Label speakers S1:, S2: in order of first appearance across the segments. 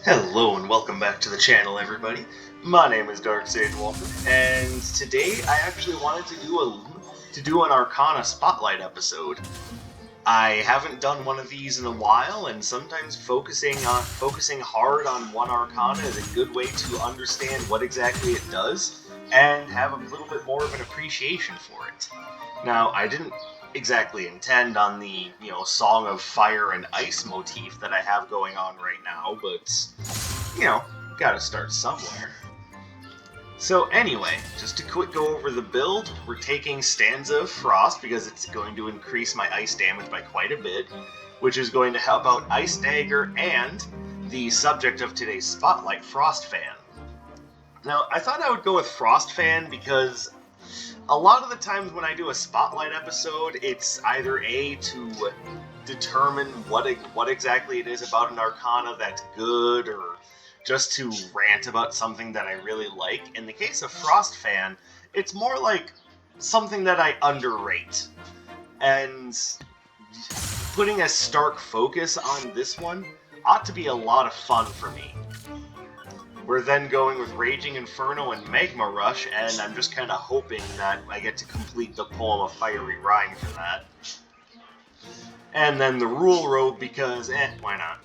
S1: Hello and welcome back to the channel, everybody. My name is Dark Sage Walker, and today I actually wanted to do an Arcana Spotlight episode. I haven't done one of these in a while, and sometimes focusing hard on one Arcana is a good way to understand what exactly it does and have a little bit more of an appreciation for it. Now, I didn't exactly intend on the, Song of Fire and Ice motif that I have going on right now, but, gotta start somewhere. So anyway, just to quick go over the build, we're taking Stanza of Frost because it's going to increase my ice damage by quite a bit, which is going to help out Ice Dagger and the subject of today's spotlight, Frost Fan. Now, I thought I would go with Frost Fan because a lot of the times when I do a spotlight episode, it's either A, to determine what exactly it is about an Arcana that's good, or just to rant about something that I really like. In the case of Frost Fan, it's more like something that I underrate. And putting a stark focus on this one ought to be a lot of fun for me. We're then going with Raging Inferno and Magma Rush, and I'm just kind of hoping that I get to complete the poem of Fiery Rhyme for that. And then the Rule Robe because, why not?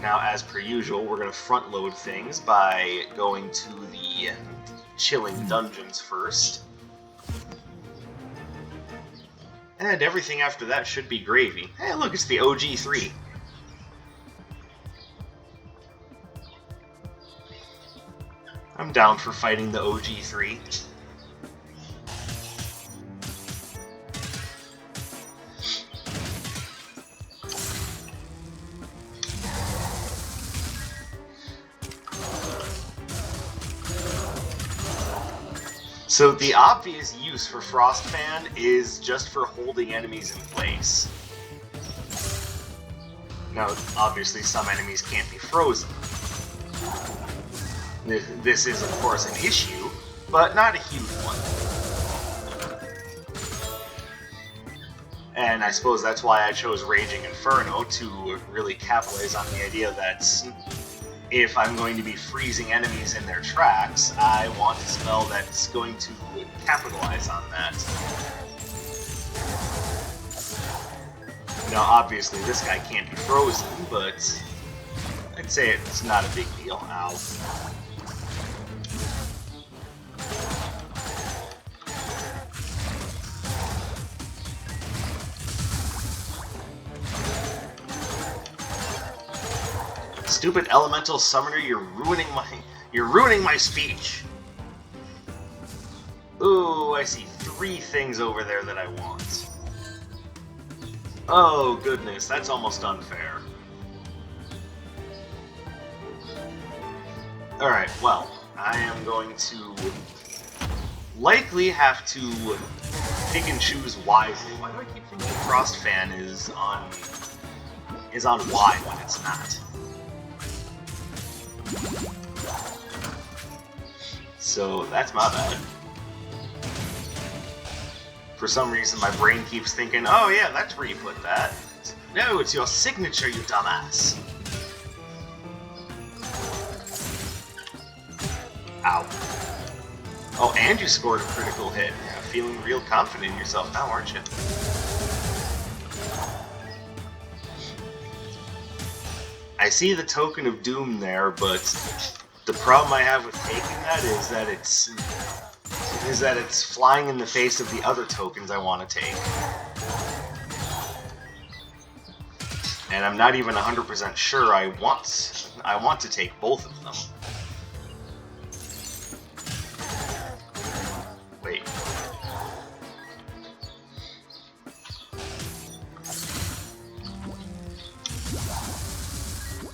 S1: Now, as per usual, we're going to front load things by going to the Chilling Dungeons first. And everything after that should be gravy. Hey, look, it's the OG3. I'm down for fighting the OG3. So the obvious use for Frost Fan is just for holding enemies in place. Now, obviously some enemies can't be frozen. This is, of course, an issue, but not a huge one. And I suppose that's why I chose Raging Inferno, to really capitalize on the idea that if I'm going to be freezing enemies in their tracks, I want a spell that's going to capitalize on that. Now, obviously, this guy can't be frozen, but I'd say it's not a big deal. Ow. Stupid elemental summoner, you're ruining my speech. Ooh, I see 3 things over there that I want. Oh goodness, that's almost unfair. Alright, well, I am going to likely have to pick and choose wisely. Why do I keep thinking Frost Fan is on Y when it's not? So that's my bad. For some reason my brain keeps thinking, oh yeah, that's where you put that. No, it's your signature, you dumbass. Ow. Oh, and you scored a critical hit. Yeah, feeling real confident in yourself now, aren't you? I see the Token of Doom there, but the problem I have with taking that is that it's flying in the face of the other tokens I want to take. And I'm not even 100% sure I want to take both of them. Wait.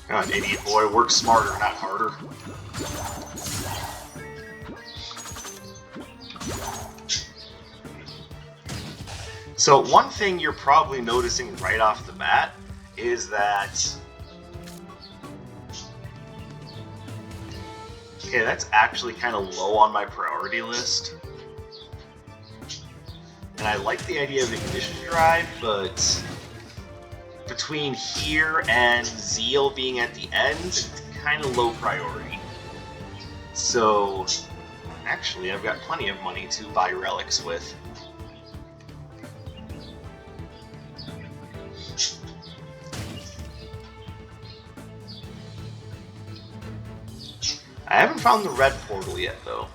S1: God, idiot boy, work smarter, not harder. So one thing you're probably noticing right off the bat is that... Okay, that's actually kind of low on my priority list. And I like the idea of Ignition Drive, but between here and Zeal being at the end, it's kind of low priority. So, actually, I've got plenty of money to buy relics with. I haven't found the red portal yet, though.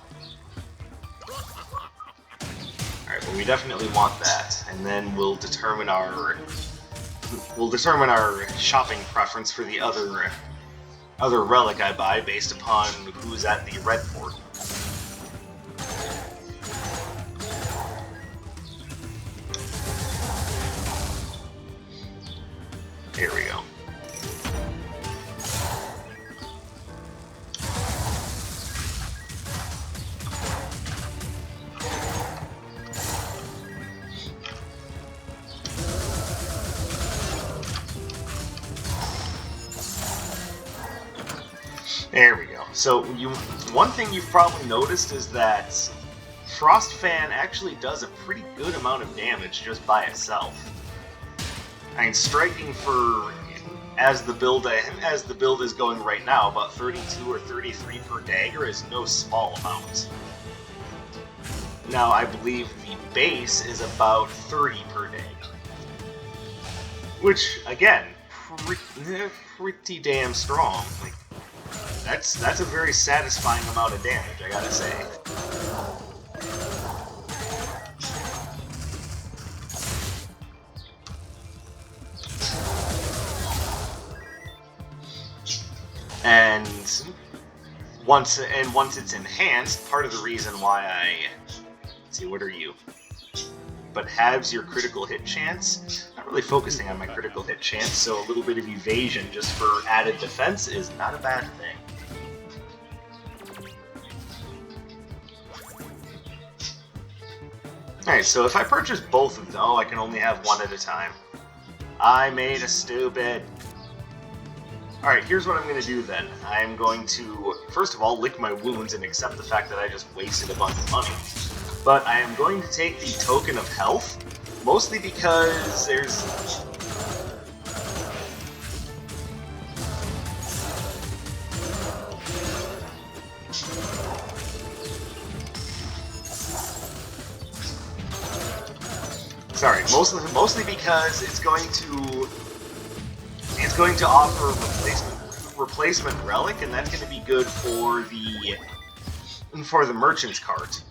S1: Alright, well, we definitely want that, and then we'll determine our shopping preference for the other relic I buy based upon who's at the red portal. Here we go. There we go. So one thing you've probably noticed is that Frostfan actually does a pretty good amount of damage just by itself. I mean, striking for, as the build is going right now, about 32 or 33 per dagger is no small amount. Now, I believe the base is about 30 per dagger. Which, again, pretty damn strong. Like, that's a very satisfying amount of damage, I gotta say. And once it's enhanced, part of the reason why let's see, what are you? But halves your critical hit chance. Not really focusing on my critical hit chance, so a little bit of evasion just for added defense is not a bad thing. Alright, so if I purchase both of them, oh, I can only have one at a time. I made a stupid. Alright, here's what I'm going to do then. I'm going to, first of all, lick my wounds and accept the fact that I just wasted a bunch of money. But I am going to take the token of health, mostly because there's... Sorry, mostly because it's going to offer replacement relic, and that's going to be good for the merchant's cart.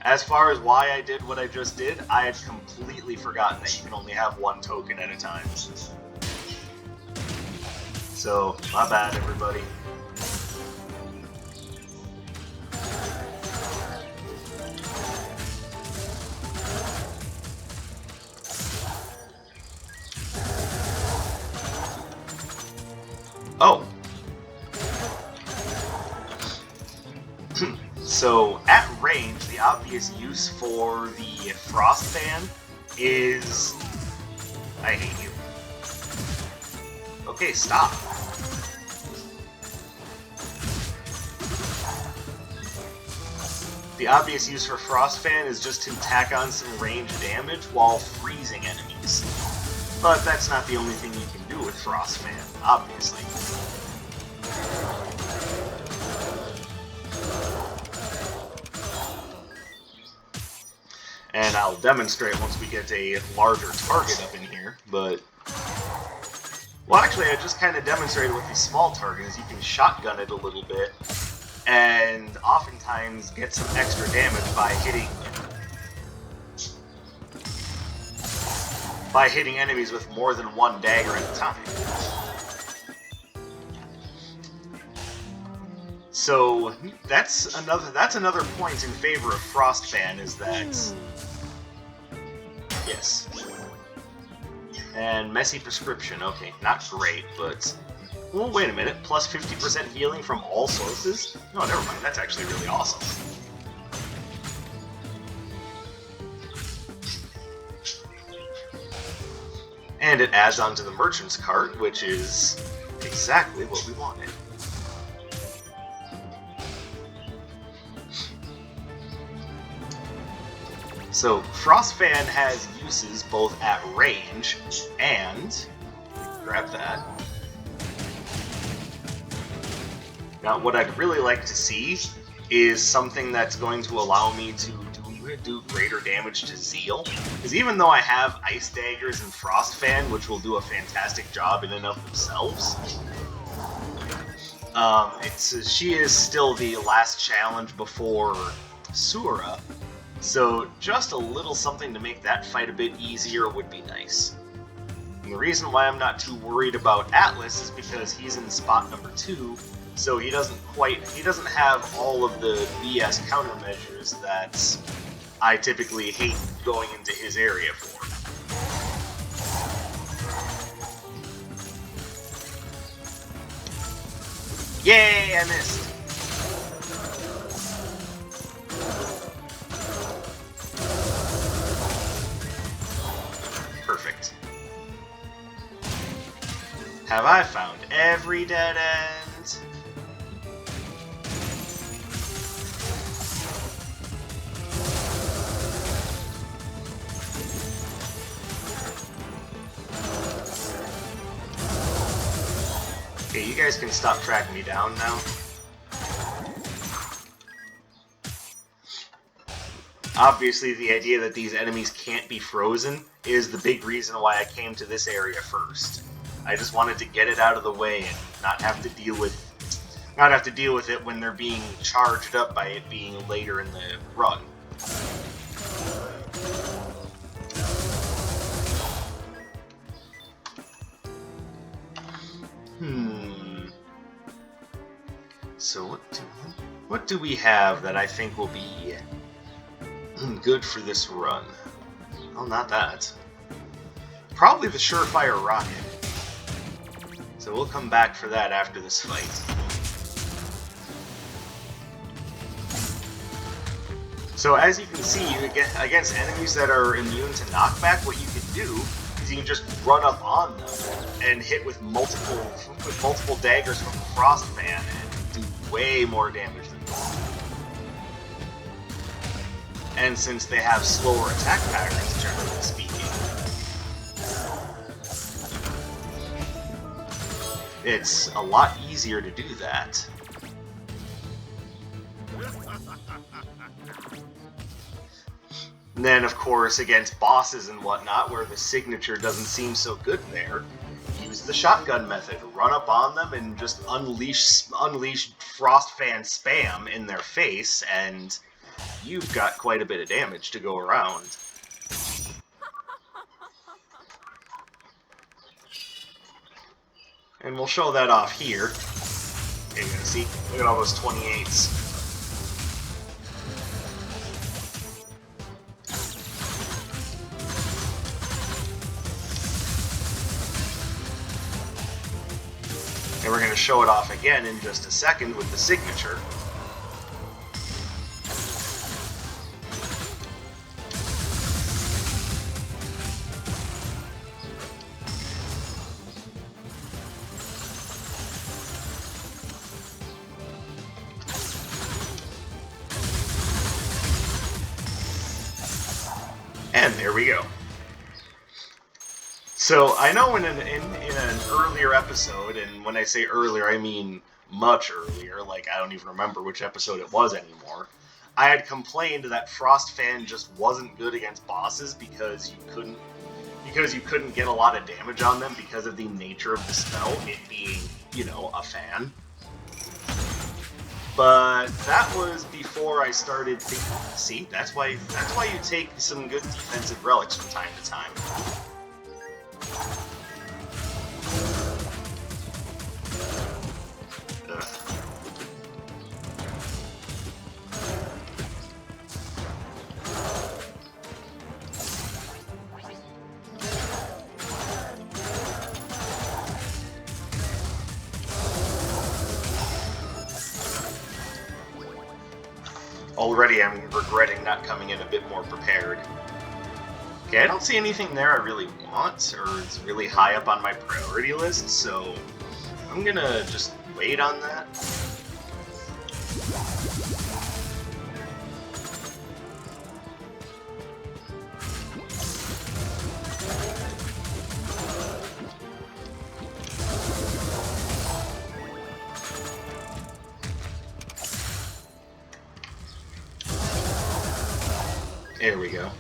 S1: As far as why I did what I just did, I had completely forgotten that you can only have one token at a time. So, my bad, everybody. Oh. So, at range, the obvious use for the Frostfan is... I hate you. Okay, stop. The obvious use for Frostfan is just to tack on some range damage while freezing enemies. But that's not the only thing you can do with Frostfan, obviously. And I'll demonstrate once we get a larger target up in here, but... Well, actually, I just kind of demonstrated with these small targets. You can shotgun it a little bit, and oftentimes get some extra damage by hitting enemies with more than one dagger at a time. So that's another point in favor of Frostfan, is that yes. And messy prescription, okay, not great, but well, wait a minute, plus 50% healing from all sources? No, never mind, that's actually really awesome. And it adds on to the merchant's cart, which is exactly what we wanted. So Frostfan has uses both at range and... grab that. Now what I'd really like to see is something that's going to allow me to do greater damage to Zeal. Because even though I have Ice Daggers and Frostfan, which will do a fantastic job in and of themselves, she is still the last challenge before Sura, so just a little something to make that fight a bit easier would be nice. And the reason why I'm not too worried about Atlas is because he's in spot number 2, so he doesn't have all of the BS countermeasures that I typically hate going into his area for. Yay, I missed! Perfect. Have I found every dead end? Okay, you guys can stop tracking me down now. Obviously, the idea that these enemies can't be frozen is the big reason why I came to this area first. I just wanted to get it out of the way and not have to deal with it when they're being charged up by it being later in the run. So what do we have that I think will be good for this run? Well, not that. Probably the Surefire Rocket. So we'll come back for that after this fight. So as you can see, against enemies that are immune to knockback, what you can do is you can just run up on them and hit with multiple daggers from the Frostfan and do way more damage than that. And since they have slower attack patterns, generally speaking, it's a lot easier to do that. And then, of course, against bosses and whatnot, where the signature doesn't seem so good there, use the shotgun method. Run up on them and just unleash Frostfan spam in their face, and you've got quite a bit of damage to go around. And we'll show that off here. Okay, you're gonna see, look at all those 28s. And we're going to show it off again in just a second with the signature. And there we go. So, I know in an earlier episode, and when I say earlier, I mean much earlier, like I don't even remember which episode it was anymore, I had complained that Frostfan just wasn't good against bosses because you couldn't get a lot of damage on them because of the nature of the spell, it being, you know, a fan. But that was before I started thinking, see, that's why you take some good defensive relics from time to time. Already I'm regretting not coming in a bit more prepared. Okay, I don't see anything there I really want, or it's really high up on my priority list, so I'm gonna just wait on that. There we go.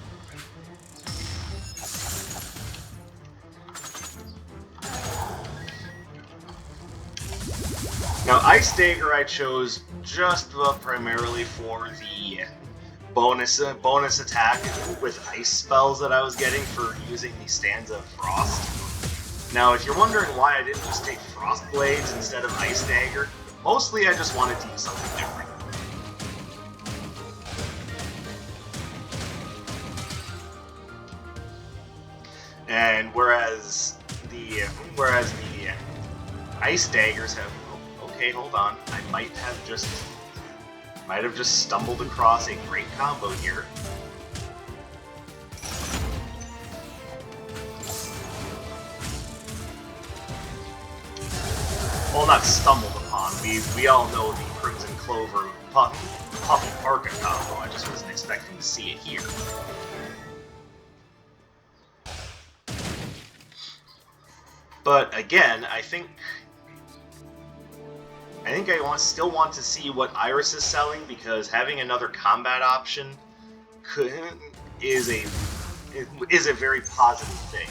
S1: Now, Ice Dagger I chose just primarily for the bonus attack with ice spells that I was getting for using the Stanza of Frost. Now, if you're wondering why I didn't just take Frost Blades instead of Ice Dagger, mostly I just wanted to use something different. And whereas the Ice Daggers have... Okay, hold on. I might have just stumbled across a great combo here. Well, not stumbled upon. We all know the Crimson Clover Puffy Parka combo. I just wasn't expecting to see it here. But again, I think I still want to see what Iris is selling, because having another combat option is a very positive thing.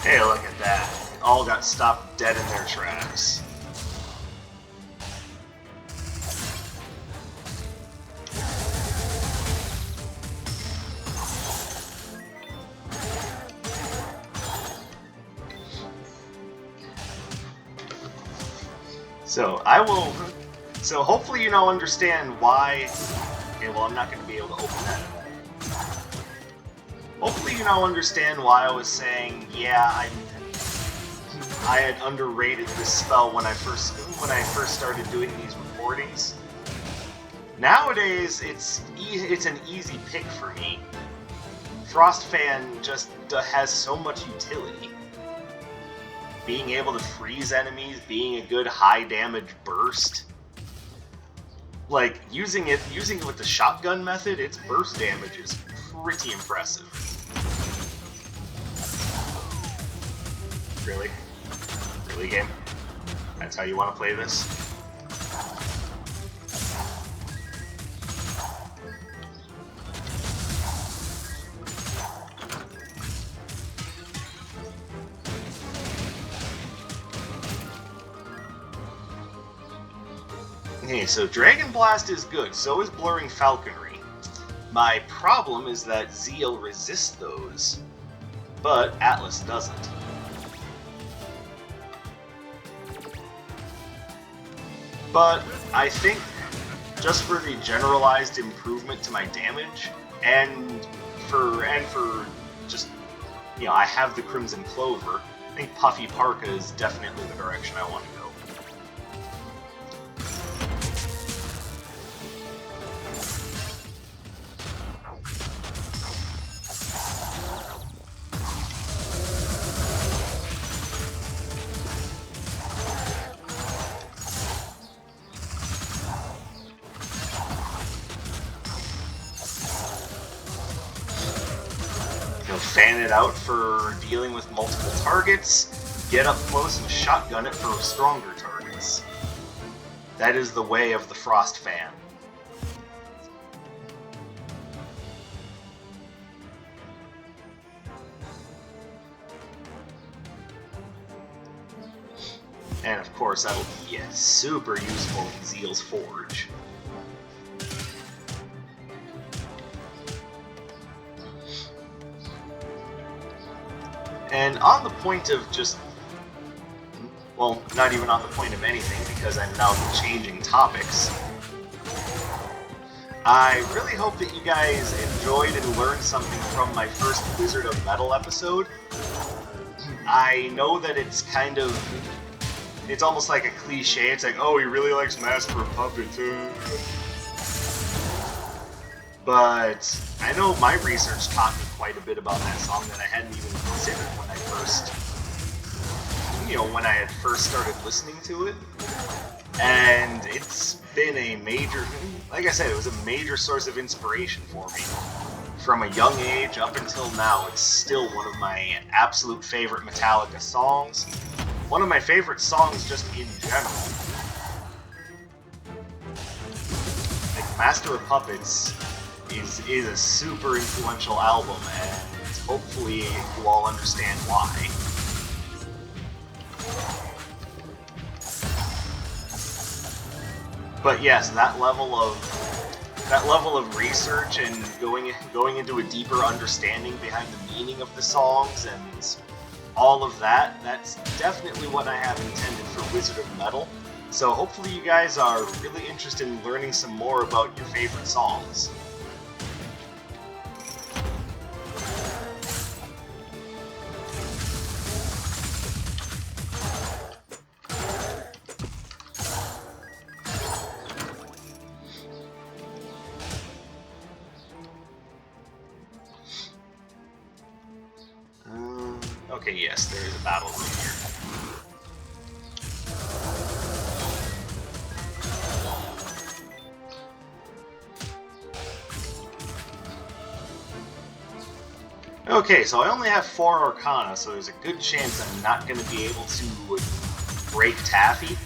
S1: Hey, look at that. All got stopped dead in their tracks. So hopefully you now understand why... Okay, well, I'm not going to be able to open that. Hopefully you now understand why I was saying, yeah, I had underrated this spell when I first started doing these recordings. Nowadays, it's an easy pick for me. Frost Fan just has so much utility. Being able to freeze enemies, being a good high damage burst. Like, using it with the shotgun method, its burst damage is pretty impressive. Really? Really, game? That's how you want to play this? Okay, so Dragon Blast is good, so is Blurring Falconry. My problem is that Zeal resists those, but Atlas doesn't. But I think just for the generalized improvement to my damage, and for just, you know, I have the Crimson Clover, I think Puffy Parka is definitely the direction I want to go. Fan it out for dealing with multiple targets, get up close and shotgun it for stronger targets. That is the way of the Frost Fan. And of course, that'll be super useful in Zeal's Forge. And on the point of just, well, not even on the point of anything, because I'm now changing topics, I really hope that you guys enjoyed and learned something from my first Wizard of Metal episode. I know that it's kind of, it's almost like a cliche. It's like, oh, he really likes Master of Puppets. But I know my research taught me quite a bit about that song that I hadn't even considered when I had first started listening to it. And it's been a major, like I said, it was a major source of inspiration for me from a young age up until now, it's still one of my absolute favorite Metallica songs. One of my favorite songs just in general. Like, Master of Puppets is a super influential album, and hopefully you all understand why. But yes, that level of research and going into a deeper understanding behind the meaning of the songs and all of that, that's definitely what I have intended for Wizard of Metal. So hopefully you guys are really interested in learning some more about your favorite songs. Okay, yes, there is a battle room here. Okay, so I only have 4 Arcana, so there's a good chance I'm not going to be able to break Taffy.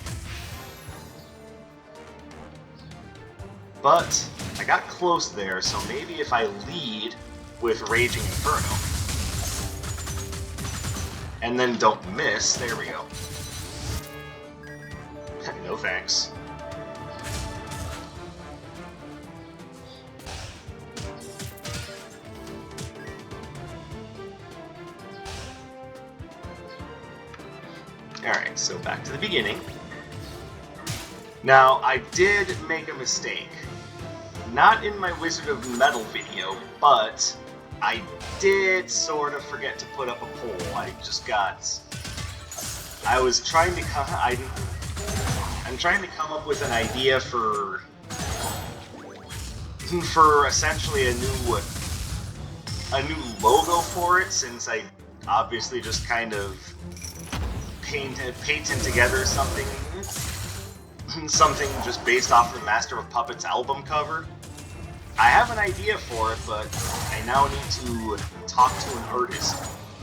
S1: But I got close there, so maybe if I lead with Raging Inferno, and then don't miss, there we go. No thanks. Alright, so back to the beginning. Now, I did make a mistake. Not in my Wizard of Metal video, but I did sort of forget to put up a poll. I was trying to I'm trying to come up with an idea for essentially a new logo for it, since I obviously just kind of painted together something just based off the Master of Puppets album cover. I have an idea for it, but I now need to talk to an artist.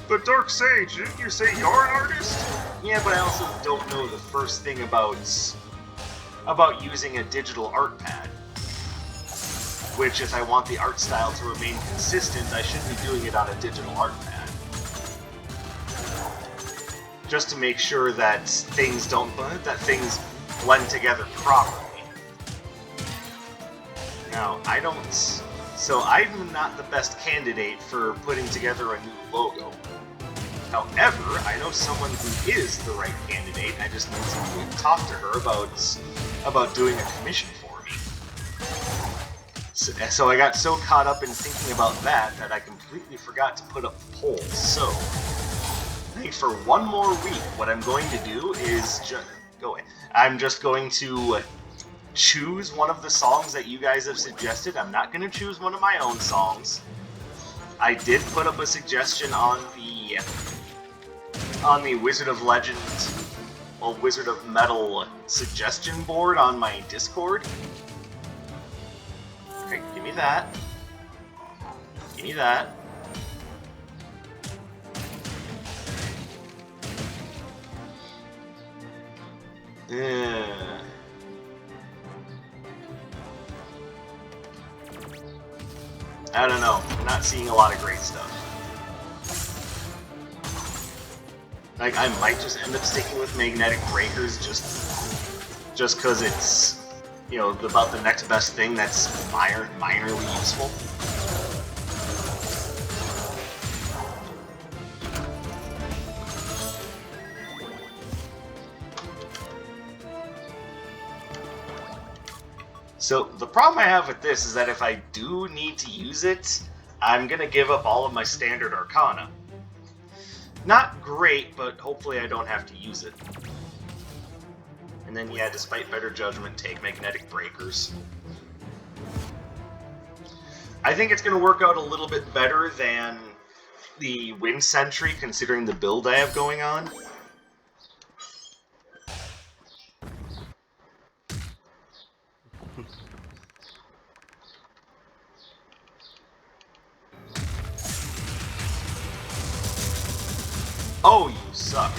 S1: But Dark Sage, didn't you say you're an artist? Yeah, but I also don't know the first thing about using a digital art pad. Which, if I want the art style to remain consistent, I should be doing it on a digital art pad. Just to make sure that things blend together properly. Now, I'm not the best candidate for putting together a new logo. However, I know someone who is the right candidate. I just need to talk to her about doing a commission for me. So I got so caught up in thinking about that I completely forgot to put up the poll. So, I think for one more week, what I'm going to do is I'm just going to choose one of the songs that you guys have suggested. I'm not going to choose one of my own songs. I did put up a suggestion on the Wizard of Metal suggestion board on my Discord. Okay, give me that. Give me that. I don't know. I'm not seeing a lot of great stuff. Like, I might just end up sticking with Magnetic Breakers just because it's, you know, about the next best thing that's minorly useful. So, the problem I have with this is that if I do need to use it, I'm gonna give up all of my standard Arcana. Not great, but hopefully I don't have to use it. And then, yeah, despite better judgment, take Magnetic Breakers. I think it's gonna work out a little bit better than the Wind Sentry, considering the build I have going on. Oh, you suck.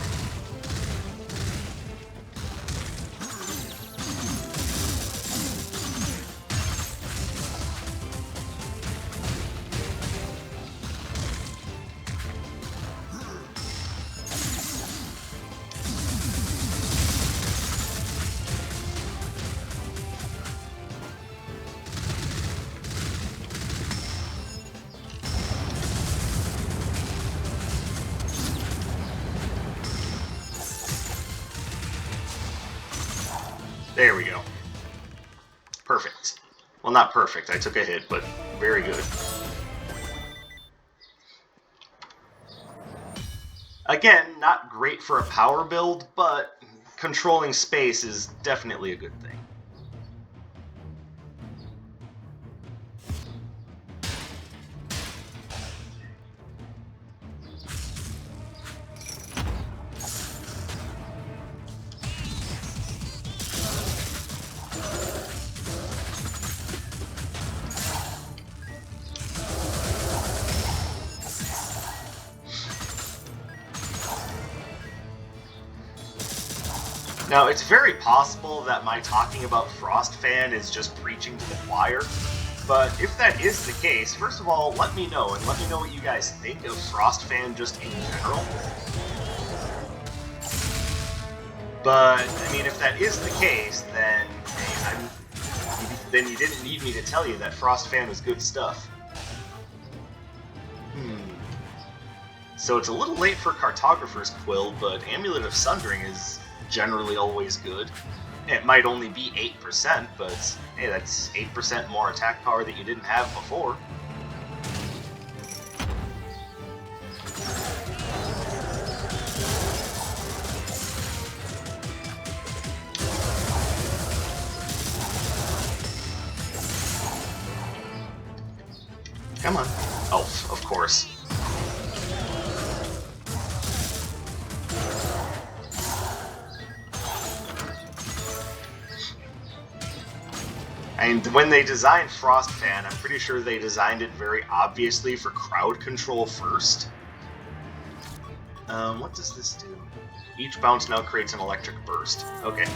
S1: There we go. Perfect. Well, not perfect. I took a hit, but very good. Again, not great for a power build, but controlling space is definitely a good thing. Now, it's very possible that my talking about Frost Fan is just preaching to the choir, but if that is the case, first of all, let me know, and let me know what you guys think of Frost Fan just in general. But, I mean, if that is the case, then then you didn't need me to tell you that Frost Fan was good stuff. So it's a little late for Cartographer's Quill, but Amulet of Sundering is generally always good. It might only be 8%, but hey, that's 8% more attack power that you didn't have before. Come on. Oh, of course. And when they designed Frost Fan, I'm pretty sure they designed it very obviously for crowd control first. What does this do? Each bounce now creates an electric burst. Okay.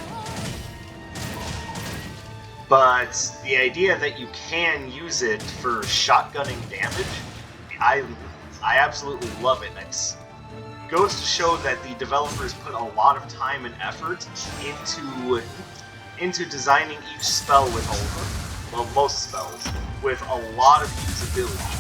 S1: But the idea that you can use it for shotgunning damage, I absolutely love it. It goes to show that the developers put a lot of time and effort into designing each spell with most spells, with a lot of usability.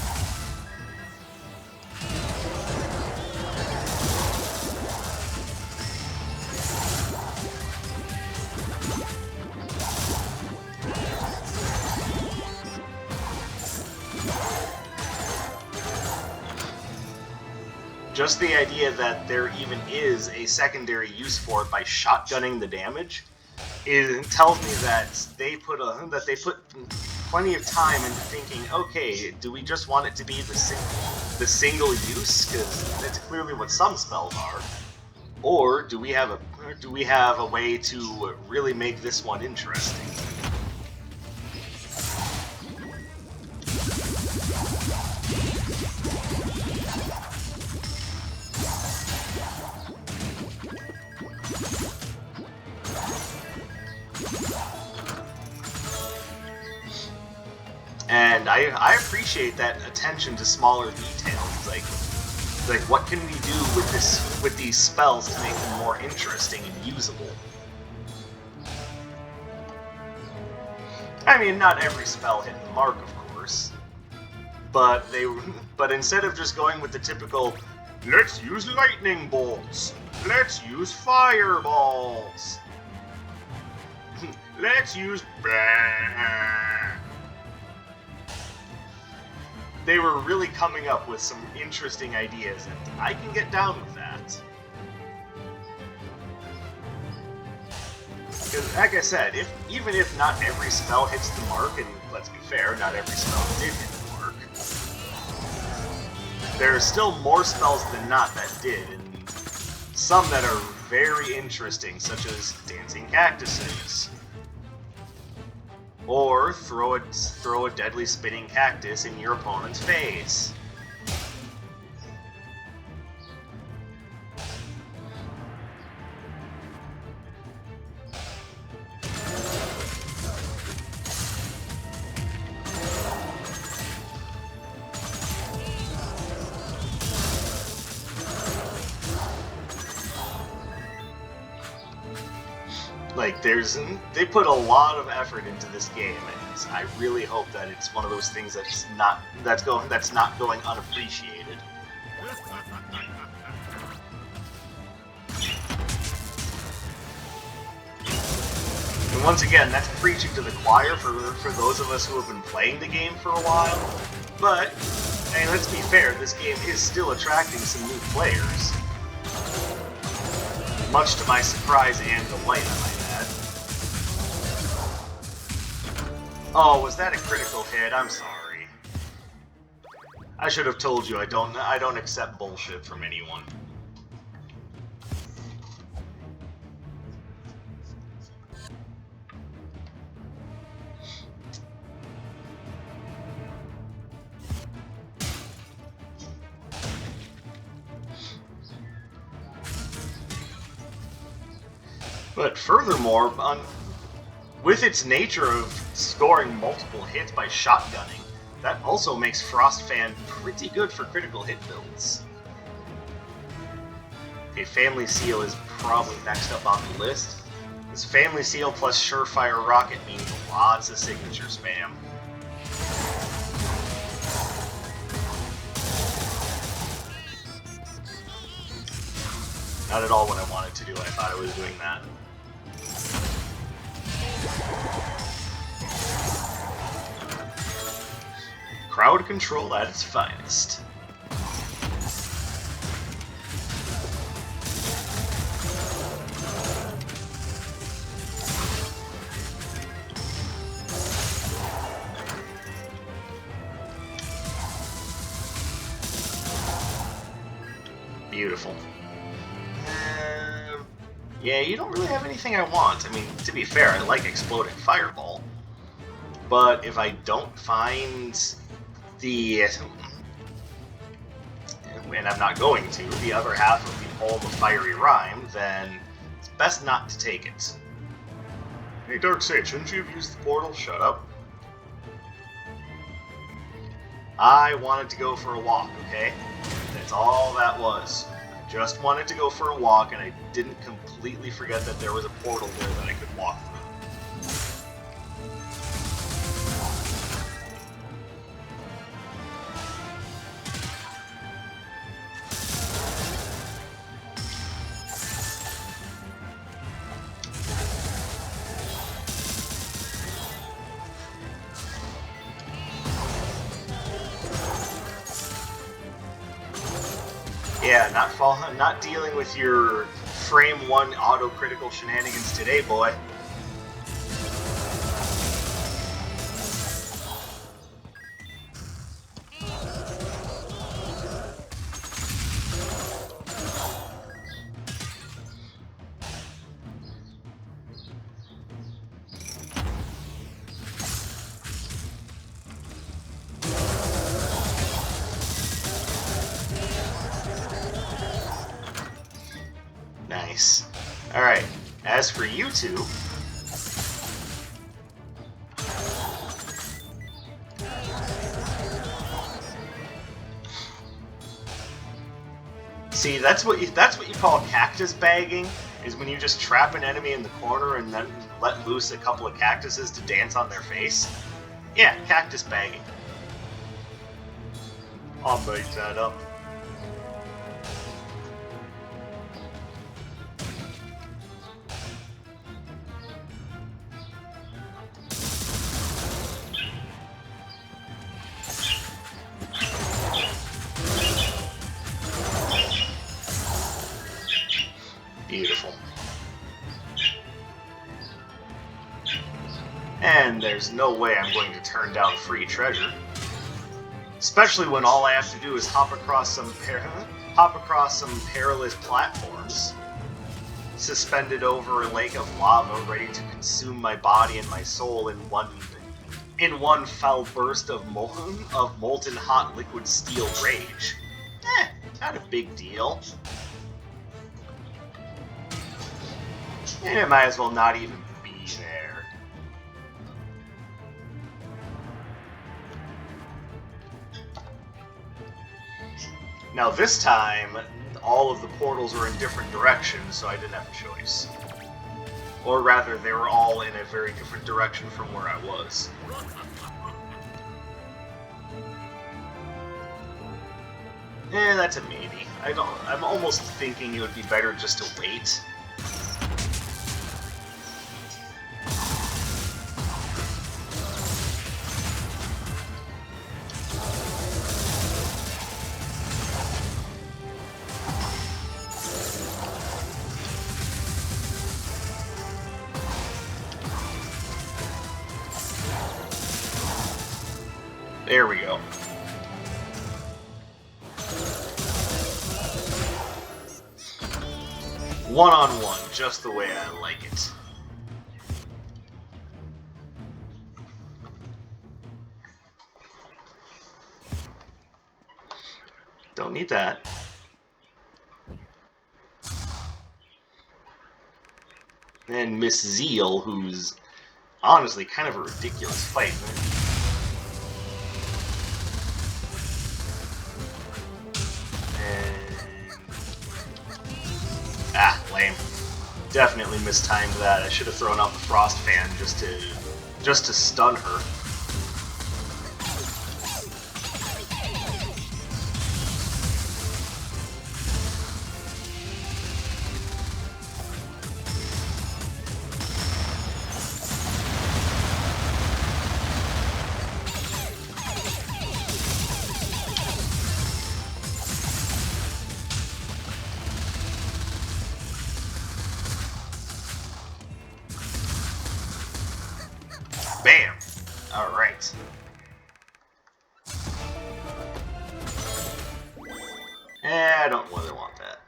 S1: Just the idea that there even is a secondary use for it by shotgunning the damage, it tells me that they put plenty of time into thinking, okay, do we just want it to be the single use, because that's clearly what some spells are, or do we have a way to really make this one interesting? And I appreciate that attention to smaller details, like what can we do with these spells to make them more interesting and usable? I mean, not every spell hit the mark, of course, but instead of just going with the typical, let's use lightning bolts, let's use fireballs, let's use they were really coming up with some interesting ideas, and I can get down with that. Because, like I said, even if not every spell hits the mark, and let's be fair, not every spell did hit the mark, there are still more spells than not that did, and some that are very interesting, such as dancing cactuses. Or throw a deadly spinning cactus in your opponent's face. Like, they put a lot of effort into this game, and I really hope that it's one of those things that's not going unappreciated. And once again, that's preaching to the choir for those of us who have been playing the game for a while. But, hey, let's be fair, this game is still attracting some new players. Much to my surprise and delight, I might add. Oh, was that a critical hit? I'm sorry. I should have told you I don't accept bullshit from anyone. But furthermore, with its nature of scoring multiple hits by shotgunning, that also makes Frostfan pretty good for critical hit builds. Okay, Family Seal is probably next up on the list. This Family Seal plus Surefire Rocket means lots of signature spam. Not at all what I wanted to do. I thought I was doing that. Crowd control at its finest. Beautiful. Yeah, you don't really have anything I want. I mean, to be fair, I like Exploding Fireball. But if I don't find the... and I'm not going to, the other half of the Poem of Fiery Rhyme, then it's best not to take it. Hey, Darkseid, shouldn't you have used the portal? Shut up. I wanted to go for a walk, okay? That's all that was. Just wanted to go for a walk, and I didn't completely forget that there was a portal there that I could walk through. Yeah, not dealing with your frame 1 auto-critical shenanigans today, boy. Nice. Alright, as for you two... See, that's what you call cactus bagging, is when you just trap an enemy in the corner and then let loose a couple of cactuses to dance on their face. Yeah, cactus bagging. I'll make that up. Beautiful. And there's no way I'm going to turn down free treasure. Especially when all I have to do is hop across some perilous platforms, suspended over a lake of lava, ready to consume my body and my soul in one foul burst of molten hot liquid steel rage. Not a big deal. And it might as well not even be there. Now this time, all of the portals were in different directions, so I didn't have a choice. Or rather, they were all in a very different direction from where I was. That's a maybe. I'm almost thinking it would be better just to wait. There we go. One-on-one, just the way I like it. Don't need that. And Miss Zeal, who's honestly kind of a ridiculous fight, man. Lame. Definitely mistimed that. I should have thrown out the Frost Fan just to stun her. Bam! Alright. I don't really want that.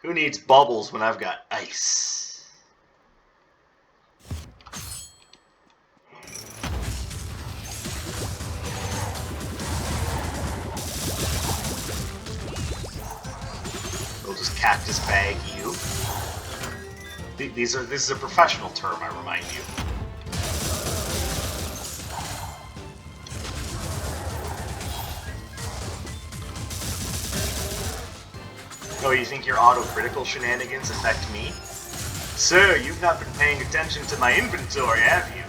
S1: Who needs bubbles when I've got ice? We'll just cactus bag you. This is a professional term, I remind you. Oh, you think your auto-critical shenanigans affect me? Sir, you've not been paying attention to my inventory, have you?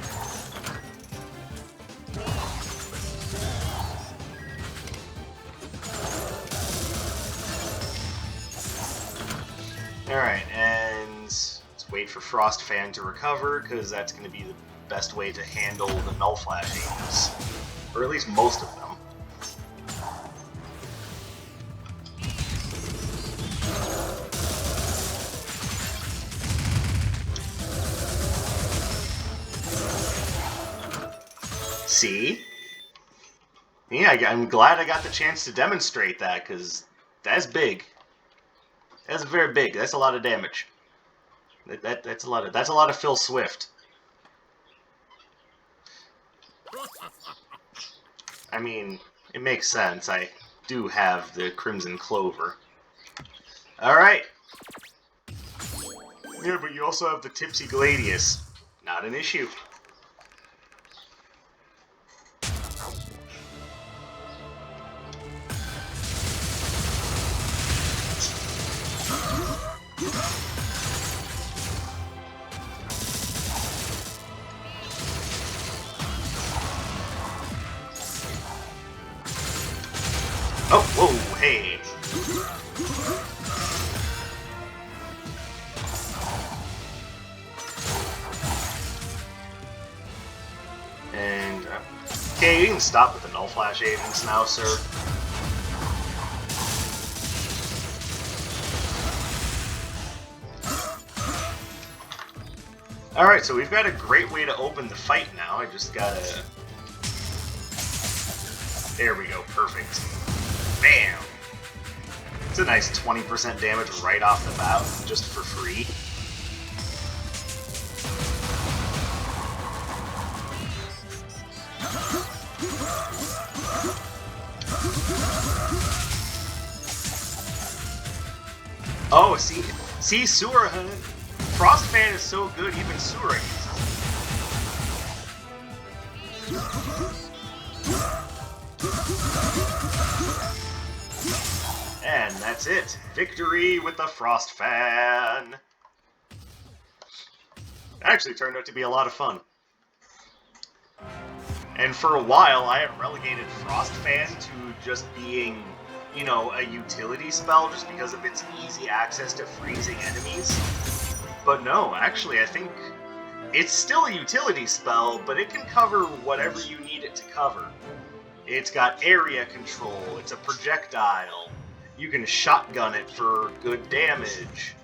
S1: Alright, and let's wait for Frost Fan to recover, because that's going to be the best way to handle the Null Flash agents. Or at least most of them. See? Yeah, I'm glad I got the chance to demonstrate that, because that's big. That's very big. That's a lot of damage. That's a lot of Phil Swift. I mean, it makes sense. I do have the Crimson Clover. Alright. Yeah, but you also have the Tipsy Gladius. Not an issue. Oh, whoa, hey. And, okay, you can stop with the Null Flash agents now, sir. Alright, so we've got a great way to open the fight now. I just gotta... There we go, perfect. Bam! It's a nice 20% damage right off the bat, just for free. Oh, see, Sewer, Frost Fan is so good, even Sewer uses it. And that's it. Victory with the Frost Fan. actually turned out to be a lot of fun. And for a while, I had relegated Frost Fan to just being, you know, a utility spell just because of its easy access to freezing enemies. But no, actually, I think it's still a utility spell, but it can cover whatever you need it to cover. It's got area control, it's a projectile, you can shotgun it for good damage.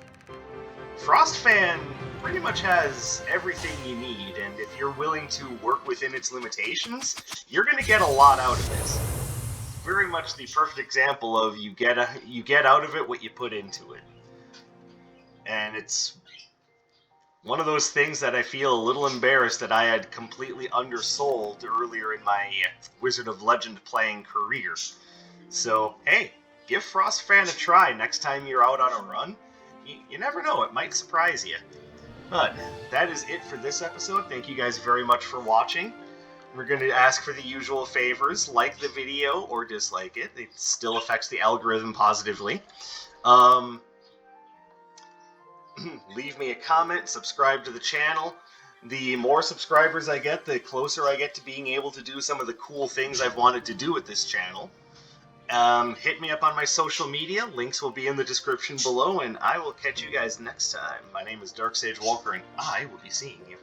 S1: Frost Fan pretty much has everything you need, and if you're willing to work within its limitations, you're going to get a lot out of this. Very much the perfect example of you get out of it what you put into it. And it's one of those things that I feel a little embarrassed that I had completely undersold earlier in my Wizard of Legend playing career. So, hey, give Frost Fan a try next time you're out on a run. You never know, it might surprise you. But that is it for this episode. Thank you guys very much for watching. We're going to ask for the usual favors, like the video or dislike it. It still affects the algorithm positively. Leave me a comment, subscribe to the channel. The more subscribers I get, the closer I get to being able to do some of the cool things I've wanted to do with this channel. Hit me up on my social media. Links will be in the description below, and I will catch you guys next time. My name is Dark Sage Walker, and I will be seeing you.